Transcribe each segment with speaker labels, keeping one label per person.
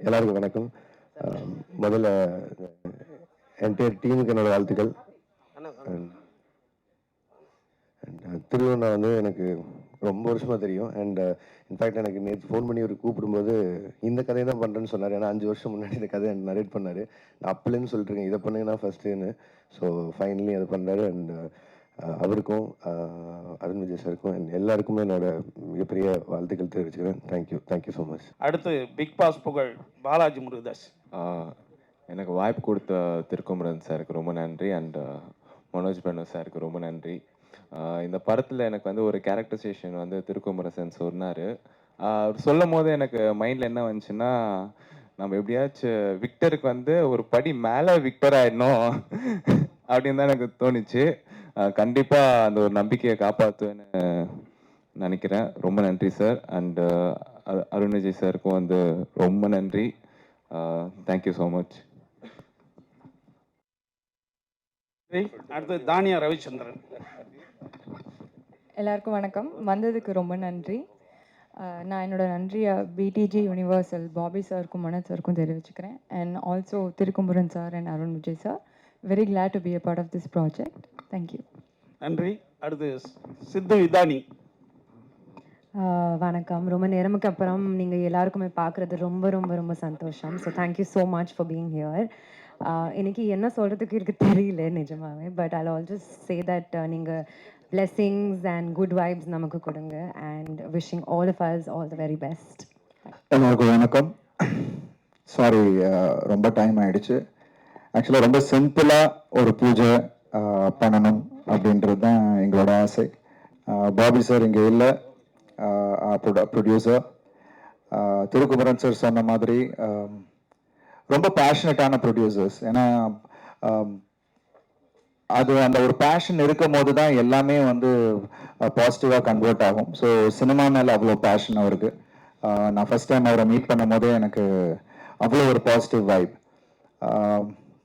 Speaker 1: எல்லாருக்கும் வணக்கம். முதல்ல என்டையர் டீமுக்கு என்னோட வாழ்த்துக்கள். திருவண்ணா வந்து எனக்கு ரொம்ப வருஷமாக தெரியும். அண்ட் இன்ஃபேக்ட் எனக்கு நேற்று ஃபோன் பண்ணி ஒரு கூப்பிடும்போது இந்த கதையை தான் பண்ணுறேன்னு சொன்னார். ஏன்னா 5 வருஷம் முன்னாடி இந்த கதையை நரேட் பண்ணார். நான் அப்பலேருந்து சொல்லிட்டுருக்கேன் இதை பண்ணுங்கன்னா ஃபஸ்ட்டுன்னு. ஸோ ஃபைனலி அதை பண்ணுறாரு. அண்ட் அவருக்கும் அருண் விஜய் சாருக்கும் எல்லாருக்குமே என்னோட மிகப்பெரிய வாழ்த்துக்கள் தெரிவிச்சுக்கிறேன். Thank you so much.
Speaker 2: அடுத்து பிக் பாஸ் புகழ் பாலாஜி முருகதாஸ்.
Speaker 3: எனக்கு வாய்ப்பு கொடுத்த திருக்குமரன் சாருக்கு ரொம்ப நன்றி. அண்ட் மனோஜ் பண்ணு சாருக்கு ரொம்ப நன்றி. இந்த படத்தில் எனக்கு வந்து ஒரு கேரக்டரைசேஷன் வந்து திருக்குமரசன் சொன்னார். அவர் சொல்லும் போது எனக்கு மைண்டில் என்ன வந்துச்சுன்னா, நம்ம எப்படியாச்சும் விக்டருக்கு வந்து ஒரு படி மேலே விக்டர் ஆயிடணும் அப்படின்னு தான் எனக்கு தோணுச்சு. கண்டிப்பாக அந்த ஒரு நம்பிக்கையை காப்பாற்றுவேன்னு நினைக்கிறேன். ரொம்ப நன்றி சார். அண்ட் அருண் விஜய் சாருக்கும் வந்து ரொம்ப நன்றி. Thank you so much.
Speaker 2: அடுத்து தானியா ரவிச்சந்திரன்.
Speaker 4: எல்லாருக்கும் வணக்கம். வந்ததுக்கு ரொம்ப நன்றி. நான் என்னோட நன்றியை பிடிஜி யூனிவர்சல் பாபி சாருக்கும் மனோஜ் சாருக்கும் தெரிவிச்சுக்கிறேன். And also Thirukumaran sir and Arun Vijay sir. Very glad to be a part of this project. Thank you.
Speaker 2: நன்றி. அடுத்து சித்து விதானி.
Speaker 5: வணக்கம். ரொம்ப நேரமுக்கு அப்புறம் நீங்கள் எல்லாருக்குமே பார்க்குறது ரொம்ப ரொம்ப ரொம்ப சந்தோஷம். So thank you so much for being here. எனக்கு என்ன சொல்கிறதுக்கு இருக்குது தெரியல நிஜமாவே. But I also say that நீங்கள் blessings and good vibes நமக்கு கொடுங்க. And wishing all of us all the very best.
Speaker 6: எல்லாருக்கும் வணக்கம். சாரி, ரொம்ப டைம் ஆயிடுச்சு. ஆக்சுவலாக ரொம்ப சிம்பிளாக ஒரு பூஜை பண்ணணும் அப்படின்றது தான் எங்களோட ஆசை. பாபி சார் இங்கே இல்லை, ப்ரொடியூசர். திருக்குமரன் சார் சொன்ன மாதிரி ரொம்ப பேஷனட்டான ப்ரொடியூசர்ஸ். ஏன்னா அது அந்த ஒரு பேஷன் இருக்கும் போது தான் எல்லாமே வந்து பாசிட்டிவாக கன்வெர்ட் ஆகும். ஸோ சினிமா மேலே அவ்வளோ பேஷன் அவருக்கு. நான் ஃபஸ்ட் டைம் அவரை மீட் பண்ணும் போதே எனக்கு அவ்வளோ ஒரு பாசிட்டிவ் வைப்.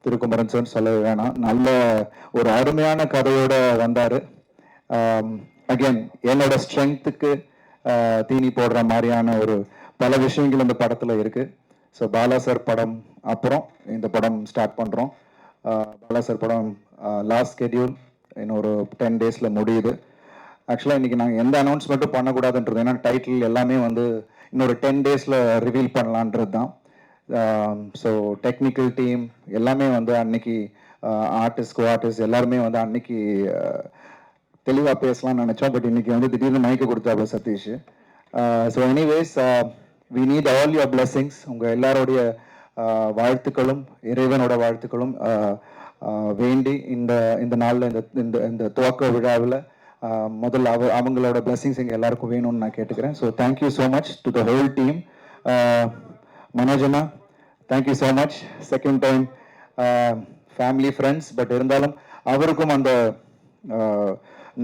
Speaker 6: திருக்குமரன் சார் சொல்லவே வேணாம், நல்ல ஒரு அருமையான கதையோடு வந்தார். அகெயின் என்னோட ஸ்ட்ரென்த்துக்கு தீனி போடுற மாதிரியான ஒரு பல விஷயங்கள் இந்த படத்தில் இருக்குது. ஸோ பாலா சார் படம் அப்புறம் இந்த படம் ஸ்டார்ட் பண்ணுறோம். பாலா சார் படம் லாஸ்ட் ஸ்கெடியூல் இன்னொரு 10 டேஸில் முடியுது. ஆக்சுவலாக இன்றைக்கி நாங்கள் எந்த அனௌன்ஸ்மெண்ட்டும் பண்ணக்கூடாதுன்றது, ஏன்னா டைட்டில் எல்லாமே வந்து இன்னொரு 10 டேஸில் ரிவீல் பண்ணலான்றது தான். ஸோ டெக்னிக்கல் டீம் எல்லாமே வந்து அன்னைக்கு ஆர்டிஸ்ட் எல்லாருமே வந்து அன்னைக்கு தெளிவாக பேசலாம்னு நினச்சோம். பட் இன்றைக்கி வந்து திடீர்னு மைக்கு கொடுத்தாப்புல Satish. So anyways, we need all your blessings. உங்கள் எல்லாரோடைய வாழ்த்துக்களும் இறைவனோட வாழ்த்துக்களும் வேண்டி இந்த நாளில் இந்த துவக்க விழாவில் முதல்ல அவங்களோட பிளெஸிங்ஸ் எங்கள் எல்லாருக்கும் வேணும்னு நான் கேட்டுக்கிறேன். So thank you so much to the whole team. மனோஜனா, thank you so much. Second time family friends, but இருந்தாலும் அவருக்கும் அந்த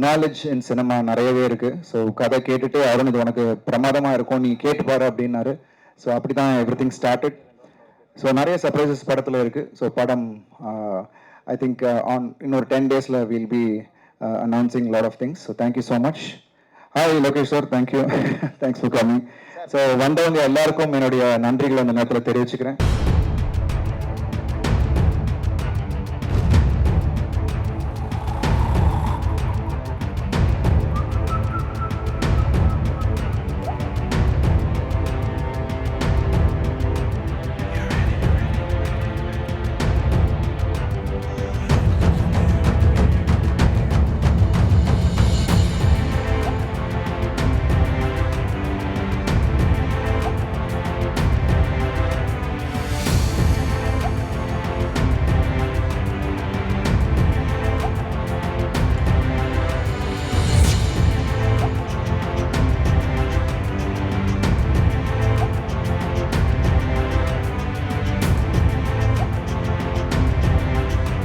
Speaker 6: நாலேஜ் இன் சினிமா நிறையவே இருக்குது. ஸோ கதை கேட்டுட்டு அருண் இது உனக்கு பிரமாதமாக இருக்கும், நீ கேட்டுப்பாரு அப்படின்னாரு. ஸோ அப்படி தான் எவ்ரி திங் ஸ்டார்டட். ஸோ நிறைய சர்ப்ரைசஸ் படத்தில் இருக்குது. ஸோ படம் ஐ திங்க் இன்னொரு 10 டேஸில் will be announcing lot of things. So thank you so much. Hi Lokesh sir, thank you. Thanks for coming. So வந்தவங்க எல்லாருக்கும் என்னுடைய நன்றிகளை அந்த நேரத்தில் தெரிவிச்சுக்கிறேன்.